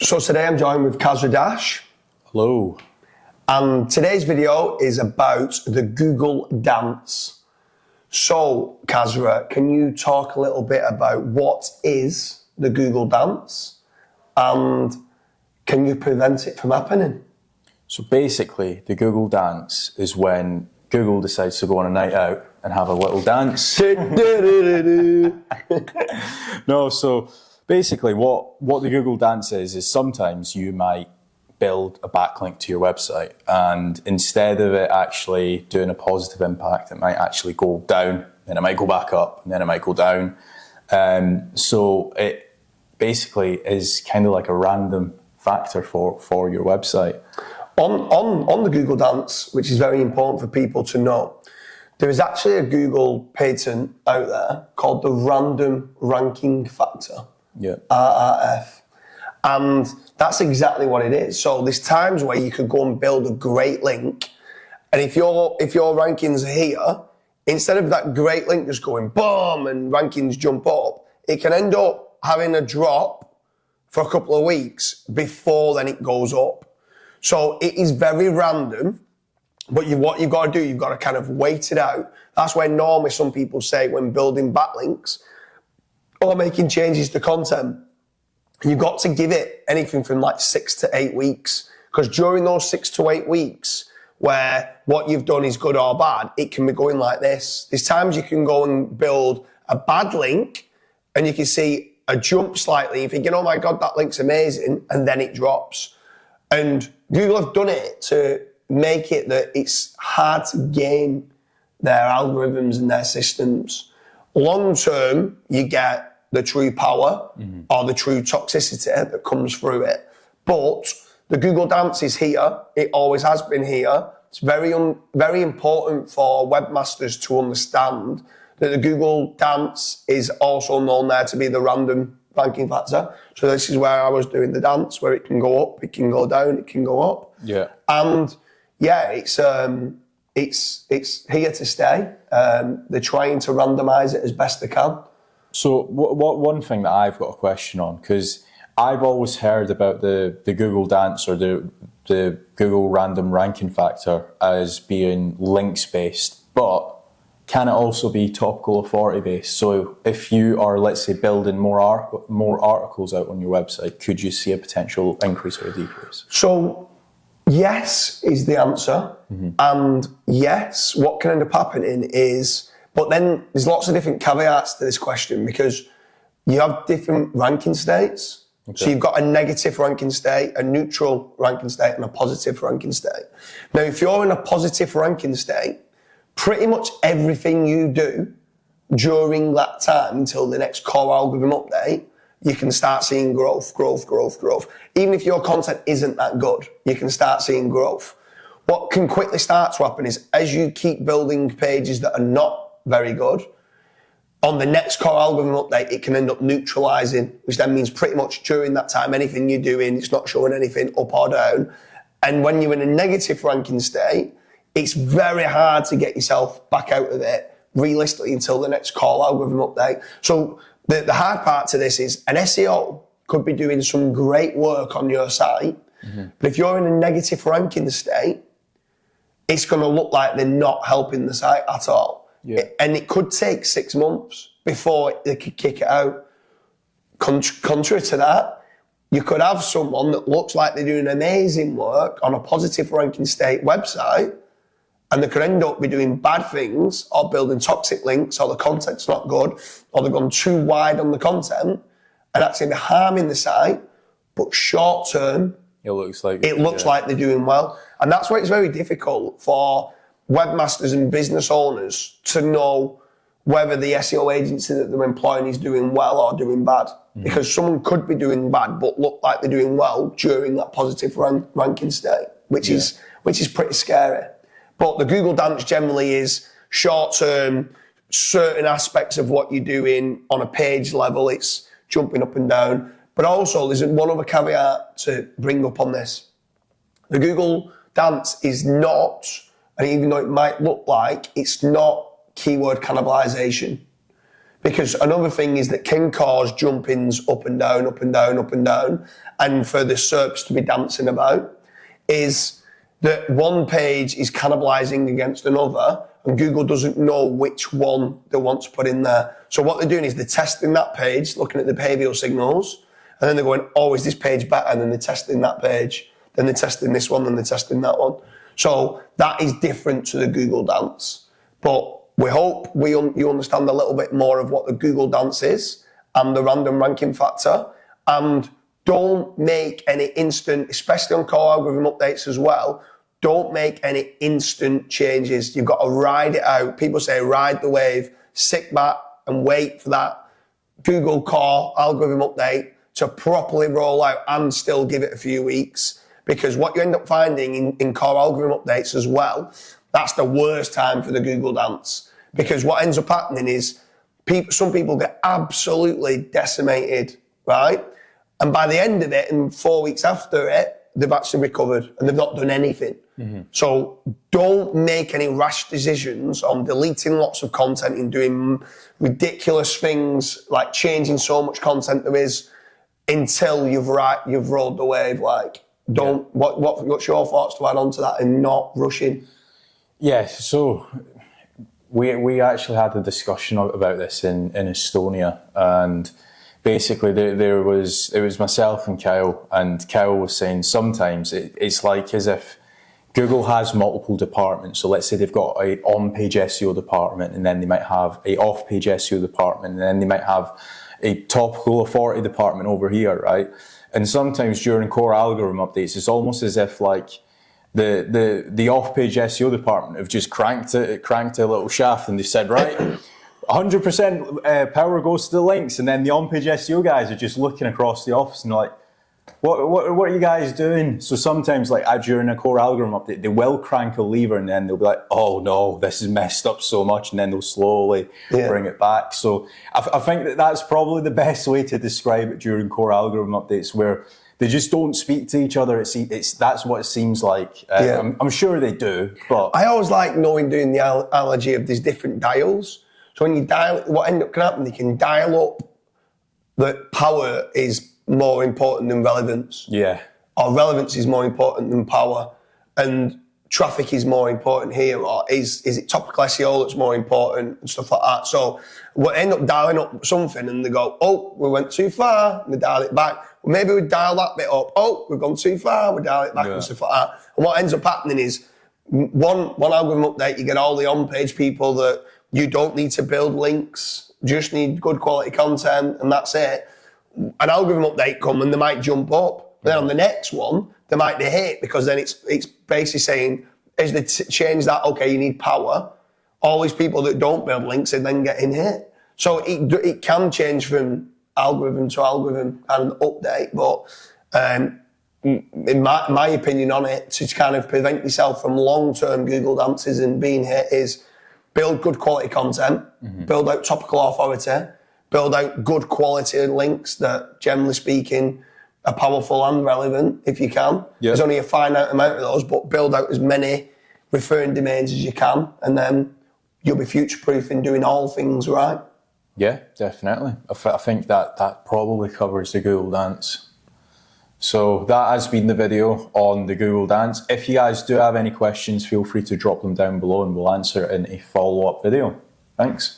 So today I'm joined with Kasra Dash. Hello. And today's video is about the Google dance. So Kasra, can you talk a little bit about what is the Google dance and can you prevent it from happening? So basically, the Google dance is when Google decides to go on a night out and have a little dance. No, so basically what the Google dance is sometimes you might build a backlink to your website and instead of it actually doing a positive impact, it might actually go down, then it might go back up, and then it might go down. So it basically is kind of like a random factor for your website. On the Google dance, which is very important for people to know, there is actually a Google patent out there called the random ranking factor. Yeah. RRF. And that's exactly what it is. So there's times where you could go and build a great link, and if your rankings are here, instead of that great link just going boom and rankings jump up, it can end up having a drop for a couple of weeks before then it goes up. So it is very random, but what you've got to do, you've got to kind of wait it out. That's where normally some people say when building backlinks or making changes to content, you've got to give it anything from like 6 to 8 weeks, because during those 6 to 8 weeks where what you've done is good or bad, it can be going like this. There's times you can go and build a bad link and you can see a jump slightly. You're thinking, oh my God, that link's amazing, and then it drops. And Google have done it to make it that it's hard to game their algorithms and their systems. Long term, you get the true power or the true toxicity that comes through it. But the Google dance is here. It always has been here. It's very important for webmasters to understand that the Google dance is also known there to be the random ranking factor. So this is where I was doing the dance, where it can go up, it can go down, it can go up. Yeah. And yeah, it's here to stay. They're trying to randomize it as best they can. So one thing that I've got a question on, because I've always heard about the Google dance or the Google random ranking factor as being links based, but can it also be topical authority based? So if you are, let's say, building more articles out on your website, could you see a potential increase or a decrease? So yes is the answer. And yes, what can end up happening is, but then there's lots of different caveats to this question, because you have different ranking states. Okay. So you've got a negative ranking state, a neutral ranking state, and a positive ranking state. Now, if you're in a positive ranking state, pretty much everything you do during that time until the next core algorithm update, you can start seeing growth. Even if your content isn't that good, you can start seeing growth. What can quickly start to happen is, as you keep building pages that are not very good, on the next core algorithm update, it can end up neutralizing, which then means pretty much during that time, anything you're doing, it's not showing anything up or down. And when you're in a negative ranking state, it's very hard to get yourself back out of it realistically until the next core algorithm update. So the hard part to this is an SEO could be doing some great work on your site, but if you're in a negative ranking state, it's going to look like they're not helping the site at all. Yeah. And it could take 6 months before they could kick it out. Contrary to that, you could have someone that looks like they're doing amazing work on a positive ranking state website, and they could end up be doing bad things or building toxic links, or the content's not good, or they've gone too wide on the content, and actually they're harming the site, but short term, it looks like they're doing well. And that's why it's very difficult for webmasters and business owners to know whether the SEO agency that they're employing is doing well or doing bad. Because someone could be doing bad but look like they're doing well during that positive ranking state, which is pretty scary. But the Google dance generally is short term, certain aspects of what you're doing on a page level, it's jumping up and down. But also there's one other caveat to bring up on this. The Google dance is not, and even though it might look like, it's not keyword cannibalization. Because another thing is that can cause jumpings up and down, up and down, up and down, and for the SERPs to be dancing about, is that one page is cannibalizing against another, and Google doesn't know which one they want to put in there. So what they're doing is they're testing that page, looking at the behavioral signals, and then they're going, oh, is this page better? And then they're testing that page, then they're testing this one, then they're testing that one. So that is different to the Google dance. But we hope you understand a little bit more of what the Google dance is and the random ranking factor. And don't make any instant, especially on core algorithm updates as well, don't make any instant changes. You've got to ride it out. People say ride the wave, sit back and wait for that Google core algorithm update to properly roll out and still give it a few weeks. Because what you end up finding in core algorithm updates as well, that's the worst time for the Google dance. Because what ends up happening is some people get absolutely decimated, right? And by the end of it, and 4 weeks after it, they've actually recovered and they've not done anything. Mm-hmm. So don't make any rash decisions on deleting lots of content and doing ridiculous things like changing so much content there is until you've rolled the wave. Like, what's your thoughts to add on to that and not rushing? Yeah, so we actually had a discussion about this in Estonia, and basically it was myself and Kyle was saying sometimes it's like as if Google has multiple departments. So let's say they've got a on-page SEO department, and then they might have a off-page SEO department, and then they might have a topical authority department over here, right? And sometimes during core algorithm updates, it's almost as if like the off-page SEO department have just cranked a little shaft, and they said, right, 100% power goes to the links, and then the on-page SEO guys are just looking across the office and like, what are you guys doing? So sometimes like during a core algorithm update, they will crank a lever and then they'll be like, oh no, this is messed up so much, and then they'll slowly bring it back. So I think that's probably the best way to describe it during core algorithm updates, where they just don't speak to each other. That's what it seems like. I'm sure they do, but I always like doing the analogy of these different dials. So when you dial, what end up can happen, you can dial up that power is more important than relevance. Yeah. Or relevance is more important than power, and traffic is more important here, or is it topical SEO that's more important and stuff like that. So we'll end up dialing up something and they go, oh, we went too far, and they dial it back. Well, maybe we dial that bit up. Oh, we've gone too far, we dial it back and stuff like that. And what ends up happening is one algorithm update, you get all the on-page people that you don't need to build links, just need good quality content, and that's it. An algorithm update come and they might jump up. Then on the next one, they might be hit, because then it's basically saying, as they change that, okay, you need power, all these people that don't build links are then getting hit. So it can change from algorithm to algorithm and update, but in my opinion on it, to kind of prevent yourself from long-term Google dances and being hit, is build good quality content, build out topical authority, build out good quality links that, generally speaking, are powerful and relevant if you can. Yep. There's only a finite amount of those, but build out as many referring domains as you can, and then you'll be future-proof in doing all things right. Yeah, definitely. I think that probably covers the Google dance. So that has been the video on the Google dance. If you guys do have any questions, feel free to drop them down below and we'll answer in a follow-up video. Thanks.